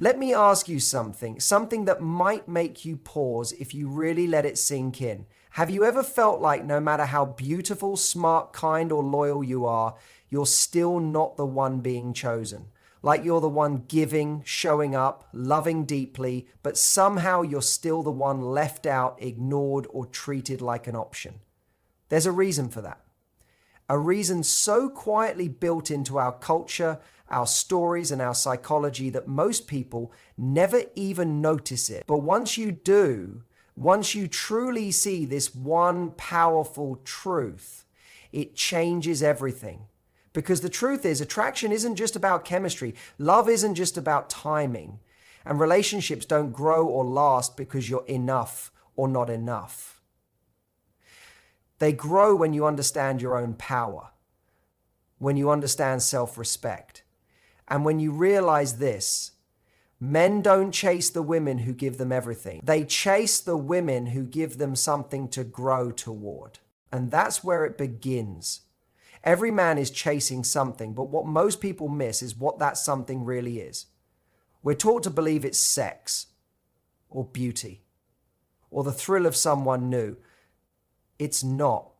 Let me ask you something that might make you pause if you really let it sink in. Have you ever felt like no matter how beautiful, smart, kind, or loyal you are, you're still not the one being chosen? Like you're the one giving, showing up, loving deeply, but somehow you're still the one left out, ignored, or treated like an option. There's a reason for that. A reason so quietly built into our culture, our stories, and our psychology that most people never even notice it. But once you do, once you truly see this one powerful truth, it changes everything. Because the truth is, attraction isn't just about chemistry. Love isn't just about timing. And relationships don't grow or last because you're enough or not enough. They grow when you understand your own power, when you understand self-respect, and when you realize this: men don't chase the women who give them everything. They chase the women who give them something to grow toward. And that's where it begins. Every man is chasing something, but what most people miss is what that something really is. We're taught to believe it's sex, or beauty, or the thrill of someone new. It's not.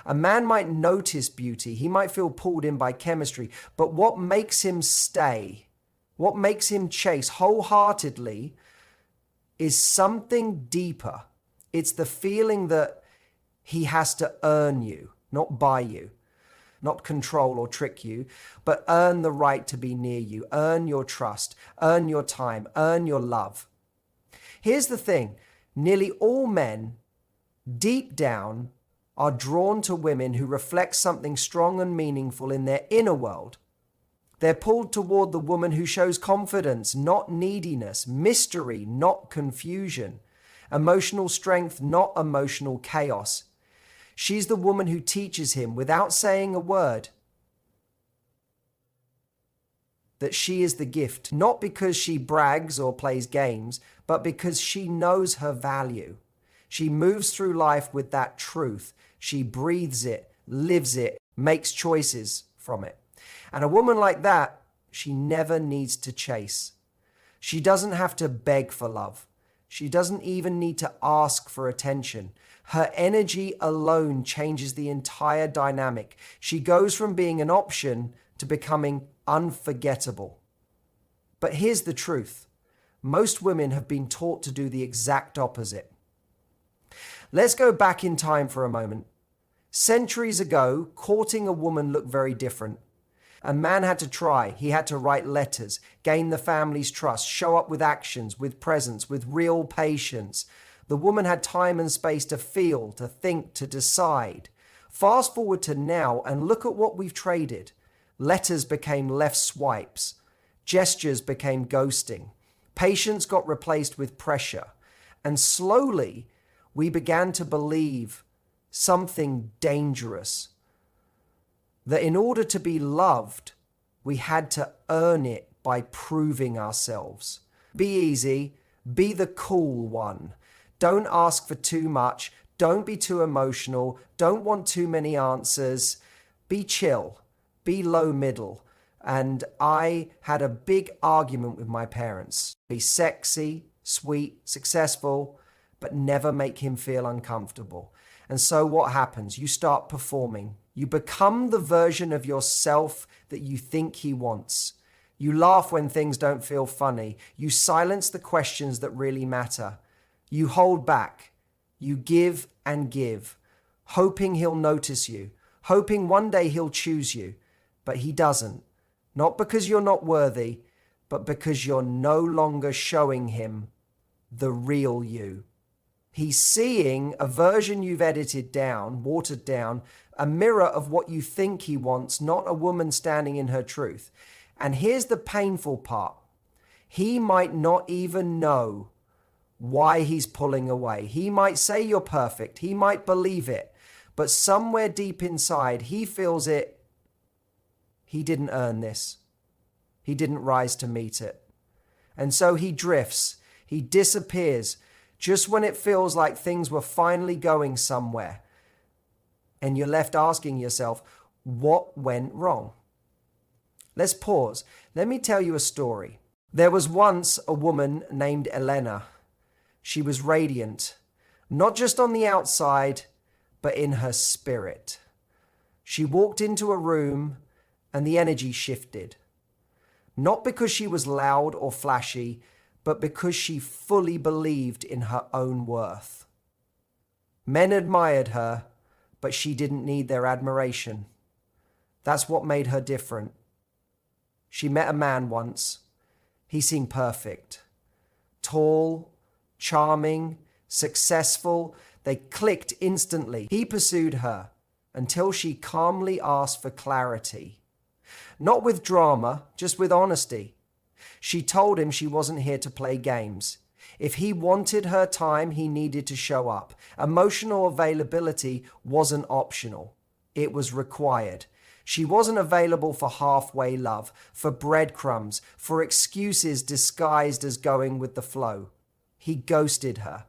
A man might notice beauty, he might feel pulled in by chemistry, but what makes him stay, what makes him chase wholeheartedly is something deeper. It's the feeling that he has to earn you, not buy you, not control or trick you, but earn the right to be near you, earn your trust, earn your time, earn your love. Here's the thing, nearly all men, deep down, are drawn to women who reflect something strong and meaningful in their inner world. They're pulled toward the woman who shows confidence, not neediness, mystery, not confusion, emotional strength, not emotional chaos. She's the woman who teaches him, without saying a word, that she is the gift, not because she brags or plays games, but because she knows her value. She moves through life with that truth. She breathes it, lives it, makes choices from it. And a woman like that, she never needs to chase. She doesn't have to beg for love. She doesn't even need to ask for attention. Her energy alone changes the entire dynamic. She goes from being an option to becoming unforgettable. But here's the truth. Most women have been taught to do the exact opposite. Let's go back in time for a moment. Centuries ago, courting a woman looked very different. A man had to try. He had to write letters, gain the family's trust, show up with actions, with presence, with real patience. The woman had time and space to feel, to think, to decide. Fast forward to now and look at what we've traded. Letters became left swipes. Gestures became ghosting. Patience got replaced with pressure. And slowly, we began to believe something dangerous. That in order to be loved, we had to earn it by proving ourselves. Be easy, be the cool one. Don't ask for too much, don't be too emotional, don't want too many answers. Be chill, be low middle. And I had a big argument with my parents. Be sexy, sweet, successful, but never make him feel uncomfortable. And so what happens? You start performing. You become the version of yourself that you think he wants. You laugh when things don't feel funny. You silence the questions that really matter. You hold back. You give and give, hoping he'll notice you, hoping one day he'll choose you. But he doesn't. Not because you're not worthy, but because you're no longer showing him the real you. He's seeing a version you've edited down, watered down, a mirror of what you think he wants, not a woman standing in her truth. And here's the painful part. He might not even know why he's pulling away. He might say you're perfect. He might believe it. But somewhere deep inside, he feels it. He didn't earn this. He didn't rise to meet it. And so he drifts. He disappears just when it feels like things were finally going somewhere. And you're left asking yourself, what went wrong? Let's pause. Let me tell you a story. There was once a woman named Elena. She was radiant, not just on the outside, but in her spirit. She walked into a room and the energy shifted. Not because she was loud or flashy, but because she fully believed in her own worth. Men admired her, but she didn't need their admiration. That's what made her different. She met a man once. He seemed perfect. Tall, charming, successful. They clicked instantly. He pursued her until she calmly asked for clarity. Not with drama, just with honesty. She told him she wasn't here to play games. If he wanted her time, he needed to show up. Emotional availability wasn't optional. It was required. She wasn't available for halfway love, for breadcrumbs, for excuses disguised as going with the flow. He ghosted her.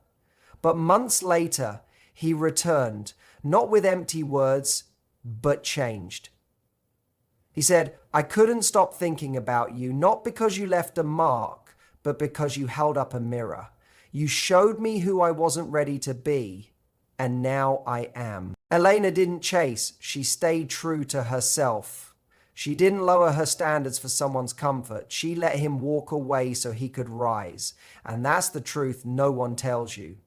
But months later, he returned, not with empty words, but changed. He said, "I couldn't stop thinking about you, not because you left a mark, but because you held up a mirror. You showed me who I wasn't ready to be, and now I am." Elena didn't chase. She stayed true to herself. She didn't lower her standards for someone's comfort. She let him walk away so he could rise. And that's the truth no one tells you.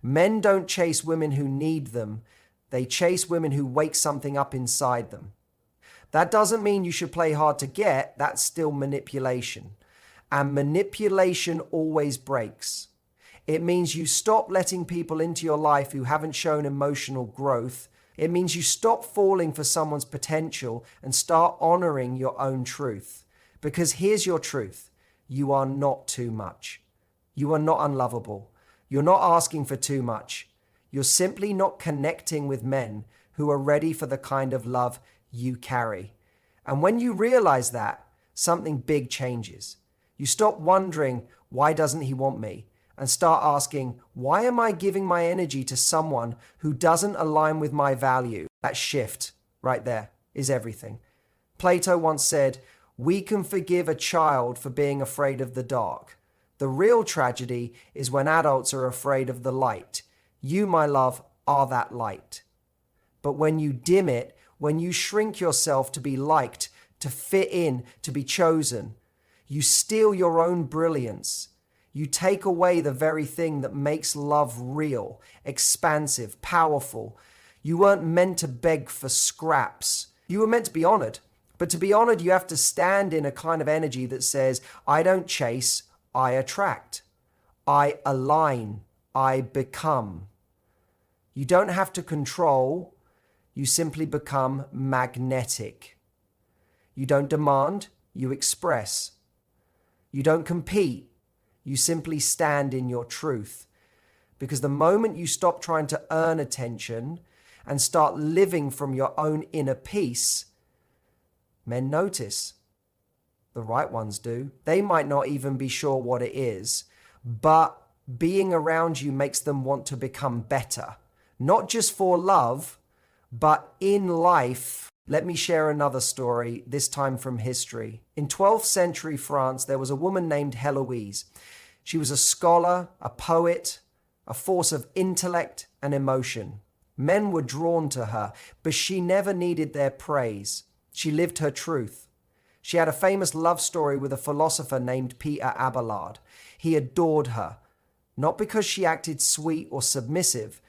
Men don't chase women who need them. They chase women who wake something up inside them. That doesn't mean you should play hard to get. That's still manipulation. And manipulation always breaks. It means you stop letting people into your life who haven't shown emotional growth. It means you stop falling for someone's potential and start honoring your own truth. Because here's your truth. You are not too much. You are not unlovable. You're not asking for too much. You're simply not connecting with men who are ready for the kind of love you carry. And when you realize that, something big changes. You stop wondering, why doesn't he want me? And start asking, why am I giving my energy to someone who doesn't align with my value? That shift right there is everything. Plato once said, "We can forgive a child for being afraid of the dark. The real tragedy is when adults are afraid of the light. You, my love, are that light." But when you dim it, when you shrink yourself to be liked, to fit in, to be chosen, you steal your own brilliance. You take away the very thing that makes love real, expansive, powerful. You weren't meant to beg for scraps. You were meant to be honored. But to be honored, you have to stand in a kind of energy that says, I don't chase, I attract. I align, I become. You don't have to control, you simply become magnetic. You don't demand, you express. You don't compete, you simply stand in your truth. Because the moment you stop trying to earn attention and start living from your own inner peace, men notice. The right ones do. They might not even be sure what it is, but being around you makes them want to become better. Not just for love, but in life. Let me share another story, this time from history. In 12th century France, there was a woman named Heloise. She was a scholar, a poet, a force of intellect and emotion. Men were drawn to her, but she never needed their praise. She lived her truth. She had a famous love story with a philosopher named Peter Abelard. He adored her, not because she acted sweet or submissive,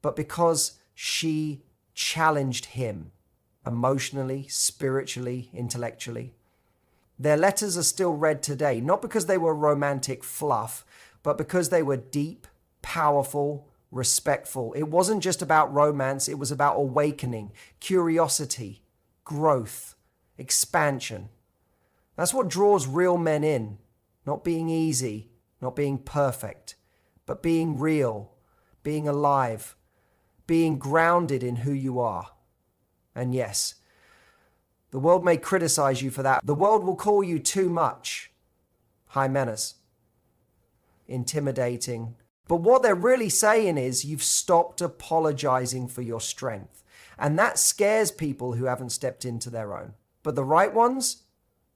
but because she challenged him emotionally, spiritually, intellectually. Their letters are still read today, not because they were romantic fluff, but because they were deep, powerful, respectful. It wasn't just about romance, it was about awakening, curiosity, growth, expansion. That's what draws real men in, not being easy, not being perfect, but being real, being alive, being grounded in who you are. And yes, the world may criticize you for that. The world will call you too much, high menace, intimidating. But what they're really saying is you've stopped apologizing for your strength. And that scares people who haven't stepped into their own. But the right ones,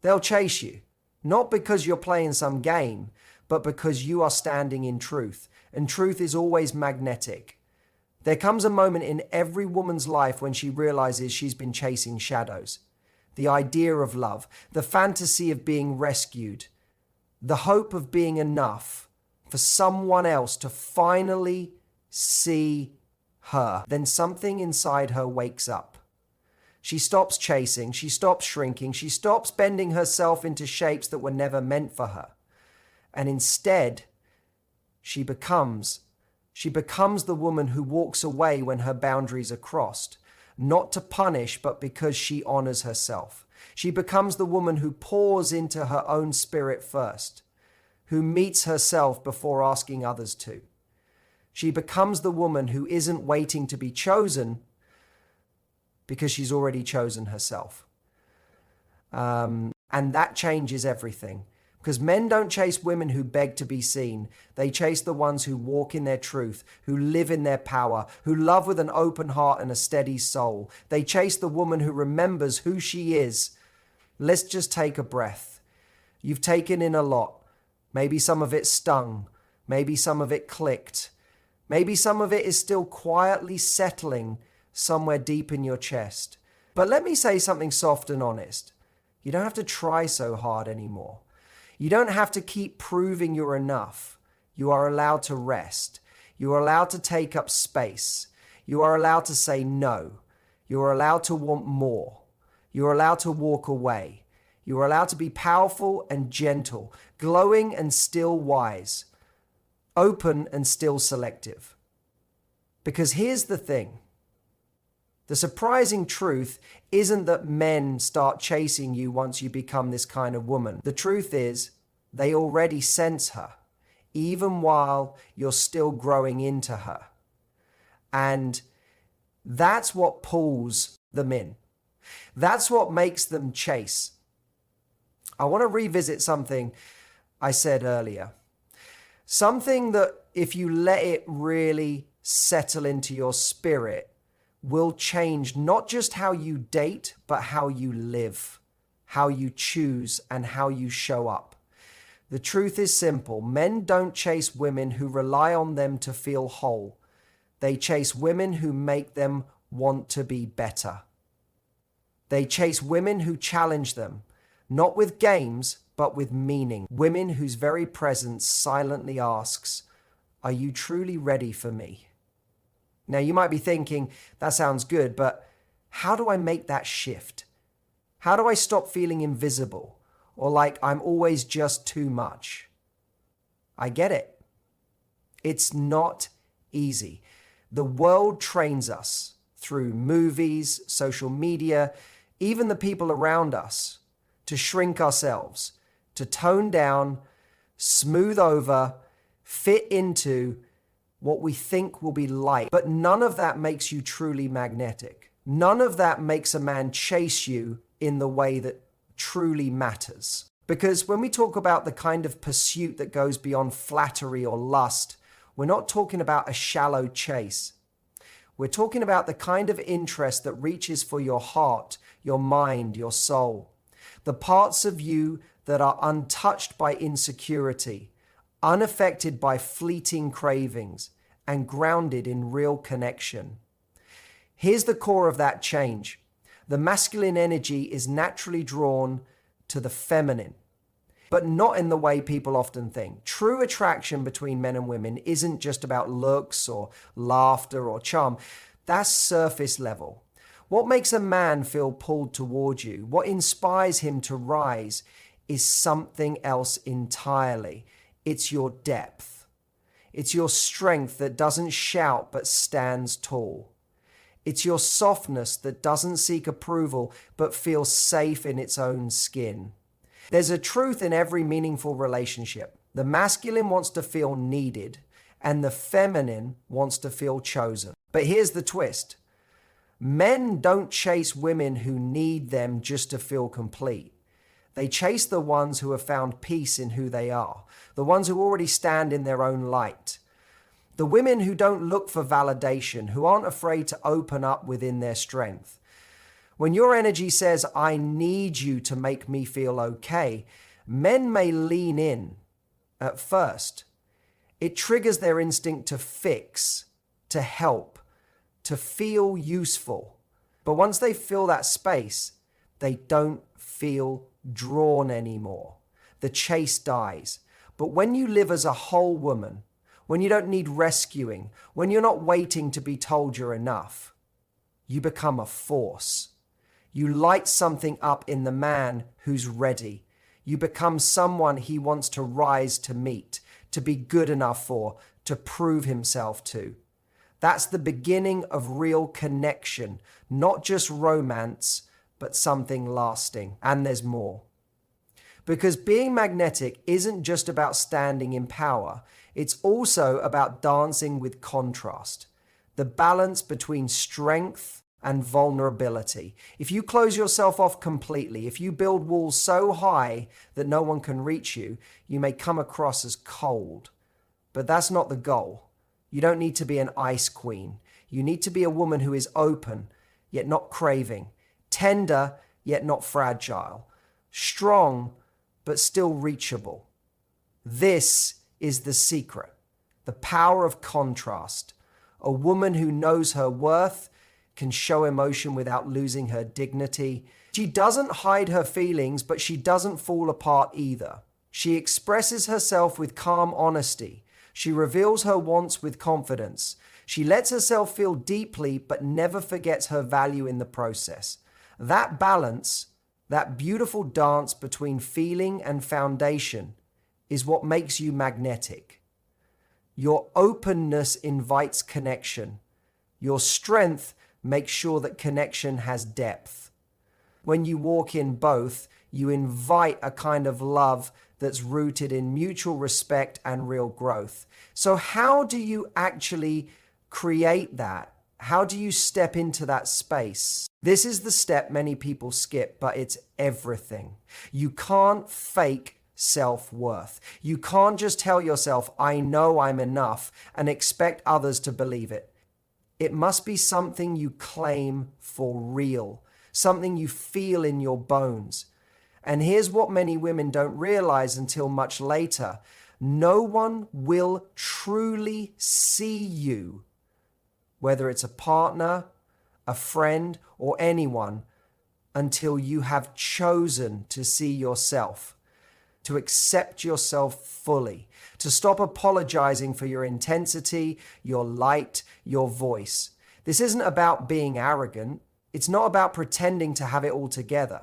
they'll chase you. Not because you're playing some game, but because you are standing in truth. And truth is always magnetic. There comes a moment in every woman's life when she realizes she's been chasing shadows. The idea of love, the fantasy of being rescued, the hope of being enough for someone else to finally see her. Then something inside her wakes up. She stops chasing, she stops shrinking, she stops bending herself into shapes that were never meant for her. And instead, she becomes the woman who walks away when her boundaries are crossed, not to punish, but because she honors herself. She becomes the woman who pours into her own spirit first, who meets herself before asking others to. She becomes the woman who isn't waiting to be chosen because she's already chosen herself. And that changes everything. Because men don't chase women who beg to be seen. They chase the ones who walk in their truth, who live in their power, who love with an open heart and a steady soul. They chase the woman who remembers who she is. Let's just take a breath. You've taken in a lot. Maybe some of it stung. Maybe some of it clicked. Maybe some of it is still quietly settling somewhere deep in your chest. But let me say something soft and honest. You don't have to try so hard anymore. You don't have to keep proving you're enough. You are allowed to rest. You are allowed to take up space. You are allowed to say no. You are allowed to want more. You are allowed to walk away. You are allowed to be powerful and gentle, glowing and still wise, open and still selective. Because here's the thing. The surprising truth isn't that men start chasing you once you become this kind of woman. The truth is, they already sense her, even while you're still growing into her. And that's what pulls them in. That's what makes them chase. I want to revisit something I said earlier. Something that if you let it really settle into your spirit, will change not just how you date, but how you live, how you choose, and how you show up. The truth is simple. Men don't chase women who rely on them to feel whole. They chase women who make them want to be better. They chase women who challenge them, not with games, but with meaning. Women whose very presence silently asks, "Are you truly ready for me?" Now, you might be thinking, that sounds good, but how do I make that shift? How do I stop feeling invisible or like I'm always just too much? I get it. It's not easy. The world trains us through movies, social media, even the people around us, to shrink ourselves, to tone down, smooth over, fit into what we think will be light. But none of that makes you truly magnetic. None of that makes a man chase you in the way that truly matters. Because when we talk about the kind of pursuit that goes beyond flattery or lust, we're not talking about a shallow chase. We're talking about the kind of interest that reaches for your heart, your mind, your soul. The parts of you that are untouched by insecurity, unaffected by fleeting cravings, and grounded in real connection. Here's the core of that change. The masculine energy is naturally drawn to the feminine, but not in the way people often think. True attraction between men and women isn't just about looks or laughter or charm. That's surface level. What makes a man feel pulled toward you, what inspires him to rise, is something else entirely. It's your depth. It's your strength that doesn't shout but stands tall. It's your softness that doesn't seek approval but feels safe in its own skin. There's a truth in every meaningful relationship. The masculine wants to feel needed and the feminine wants to feel chosen. But here's the twist. Men don't chase women who need them just to feel complete. They chase the ones who have found peace in who they are, the ones who already stand in their own light. The women who don't look for validation, who aren't afraid to open up within their strength. When your energy says, "I need you to make me feel okay," Men may lean in at first. It triggers their instinct to fix, to help, to feel useful. But once they fill that space, they don't feel drawn anymore. The chase dies. But when you live as a whole woman, when you don't need rescuing, when you're not waiting to be told you're enough, you become a force. You light something up in the man who's ready. You become someone he wants to rise to meet, to be good enough for, to prove himself to. That's the beginning of real connection, not just romance, but something lasting. And there's more. Because being magnetic isn't just about standing in power. It's also about dancing with contrast. The balance between strength and vulnerability. If you close yourself off completely, if you build walls so high that no one can reach you, you may come across as cold. But that's not the goal. You don't need to be an ice queen. You need to be a woman who is open, yet not craving. Tender, yet not fragile. Strong, but still reachable. This is the secret. The power of contrast. A woman who knows her worth, can show emotion without losing her dignity. She doesn't hide her feelings, but she doesn't fall apart either. She expresses herself with calm honesty. She reveals her wants with confidence. She lets herself feel deeply, but never forgets her value in the process. That balance, that beautiful dance between feeling and foundation, is what makes you magnetic. Your openness invites connection. Your strength makes sure that connection has depth. When you walk in both, you invite a kind of love that's rooted in mutual respect and real growth. So how do you actually create that? How do you step into that space? This is the step many people skip, but it's everything. You can't fake self-worth. You can't just tell yourself, I know I'm enough, and expect others to believe it. It must be something you claim for real, something you feel in your bones. And here's what many women don't realize until much later. No one will truly see you, whether it's a partner, a friend, or anyone, until you have chosen to see yourself, to accept yourself fully, to stop apologizing for your intensity, your light, your voice. This isn't about being arrogant. It's not about pretending to have it all together.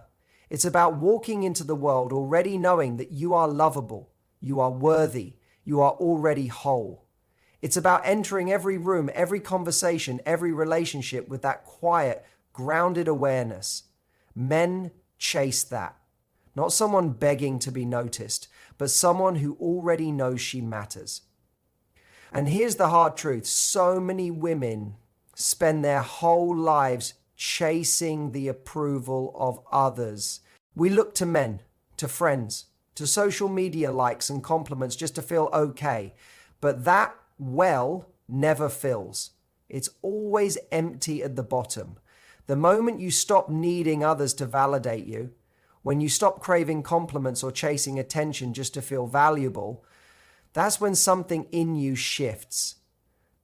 It's about walking into the world already knowing that you are lovable, you are worthy, you are already whole. It's about entering every room, every conversation, every relationship with that quiet, grounded awareness. Men chase that. Not someone begging to be noticed, but someone who already knows she matters. And here's the hard truth. So many women spend their whole lives chasing the approval of others. We look to men, to friends, to social media likes and compliments just to feel okay. But that well never fills. It's always empty at the bottom. The moment you stop needing others to validate you, when you stop craving compliments or chasing attention just to feel valuable, that's when something in you shifts.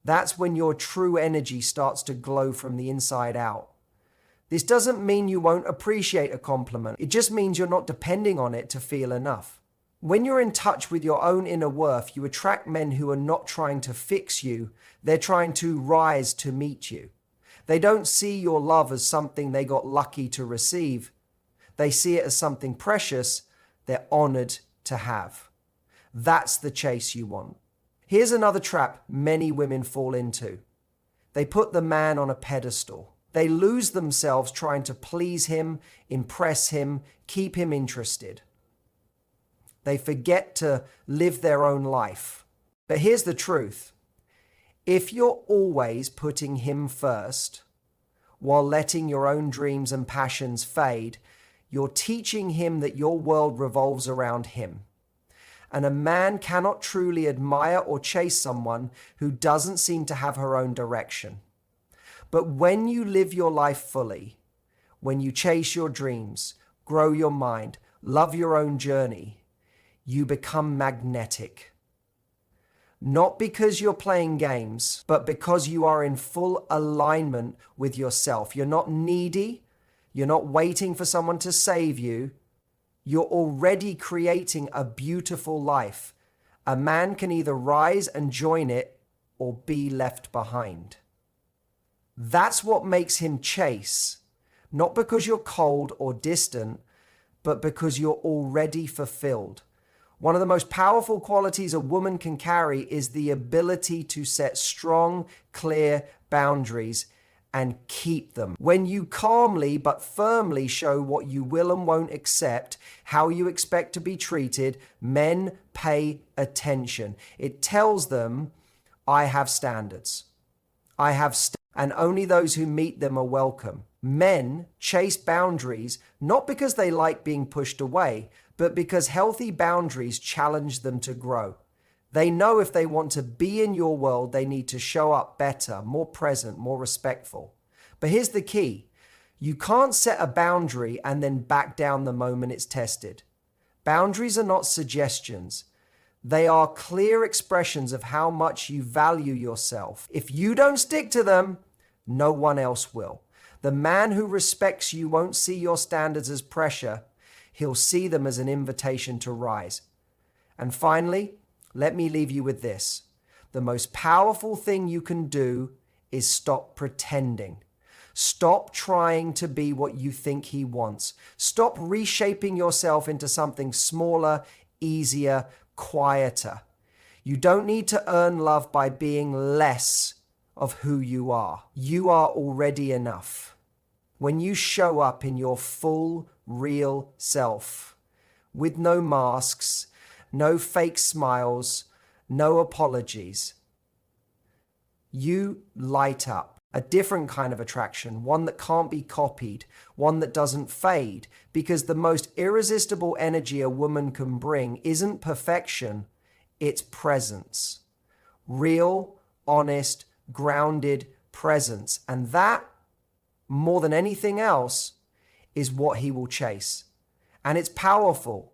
That's when your true energy starts to glow from the inside out. This doesn't mean you won't appreciate a compliment. It just means you're not depending on it to feel enough. When you're in touch with your own inner worth, you attract men who are not trying to fix you. They're trying to rise to meet you. They don't see your love as something they got lucky to receive. They see it as something precious they're honored to have. That's the chase you want. Here's another trap many women fall into. They put the man on a pedestal. They lose themselves trying to please him, impress him, keep him interested. They forget to live their own life. But here's the truth. If you're always putting him first, while letting your own dreams and passions fade, you're teaching him that your world revolves around him. And a man cannot truly admire or chase someone who doesn't seem to have her own direction. But when you live your life fully, when you chase your dreams, grow your mind, love your own journey, you become magnetic. Not because you're playing games, but because you are in full alignment with yourself. You're not needy. You're not waiting for someone to save you. You're already creating a beautiful life. A man can either rise and join it or be left behind. That's what makes him chase. Not because you're cold or distant, but because you're already fulfilled. One of the most powerful qualities a woman can carry is the ability to set strong, clear boundaries and keep them. When you calmly but firmly show what you will and won't accept, how you expect to be treated, men pay attention. It tells them, I have standards. And only those who meet them are welcome. Men chase boundaries not because they like being pushed away, but because healthy boundaries challenge them to grow. They know if they want to be in your world, they need to show up better, more present, more respectful. But here's the key. You can't set a boundary and then back down the moment it's tested. Boundaries are not suggestions. They are clear expressions of how much you value yourself. If you don't stick to them, no one else will. The man who respects you won't see your standards as pressure. He'll see them as an invitation to rise. And finally, let me leave you with this. The most powerful thing you can do is stop pretending. Stop trying to be what you think he wants. Stop reshaping yourself into something smaller, easier, quieter. You don't need to earn love by being less of who you are. You are already enough. When you show up in your full, real self, with no masks, no fake smiles, no apologies, you light up a different kind of attraction, one that can't be copied, one that doesn't fade, because the most irresistible energy a woman can bring isn't perfection, it's presence. Real, honest, grounded presence. And that, more than anything else, is what he will chase. And it's powerful.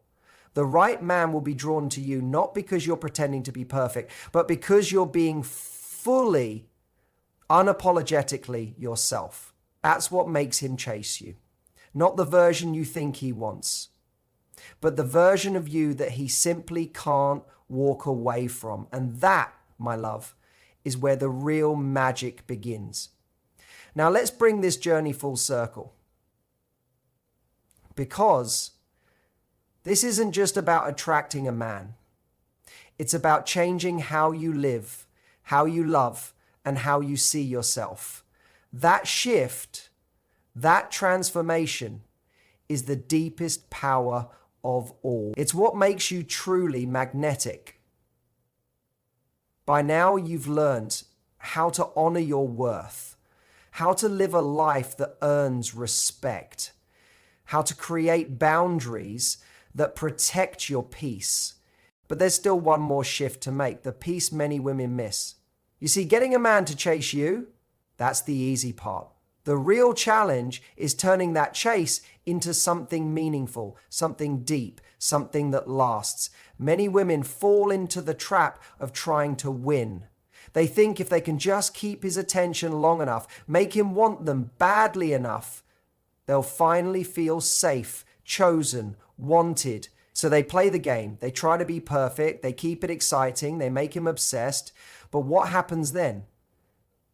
The right man will be drawn to you not because you're pretending to be perfect, but because you're being fully, unapologetically yourself. That's what makes him chase you. Not the version you think he wants, but the version of you that he simply can't walk away from. And that, my love, is where the real magic begins. Now let's bring this journey full circle. Because this isn't just about attracting a man. It's about changing how you live, how you love, and how you see yourself. That shift, that transformation is the deepest power of all. It's what makes you truly magnetic. By now, you've learned how to honor your worth, how to live a life that earns respect, how to create boundaries that protect your peace. But there's still one more shift to make, the piece many women miss. You see, getting a man to chase you, that's the easy part. The real challenge is turning that chase into something meaningful, something deep, something that lasts. Many women fall into the trap of trying to win. They think if they can just keep his attention long enough, make him want them badly enough, they'll finally feel safe, chosen, wanted. So they play the game. They try to be perfect. They keep it exciting. They make him obsessed. But what happens then?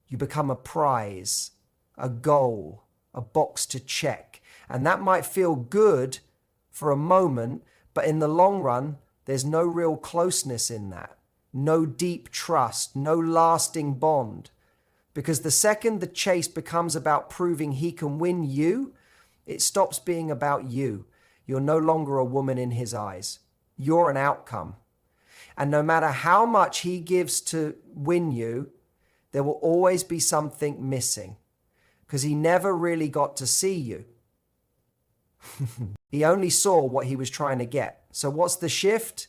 You become a prize, a goal, a box to check. And that might feel good for a moment, but in the long run, there's no real closeness in that. No deep trust, no lasting bond. Because the second the chase becomes about proving he can win you, it stops being about you. You're no longer a woman in his eyes. You're an outcome. And no matter how much he gives to win you, there will always be something missing. Because he never really got to see you. He only saw what he was trying to get. So what's the shift?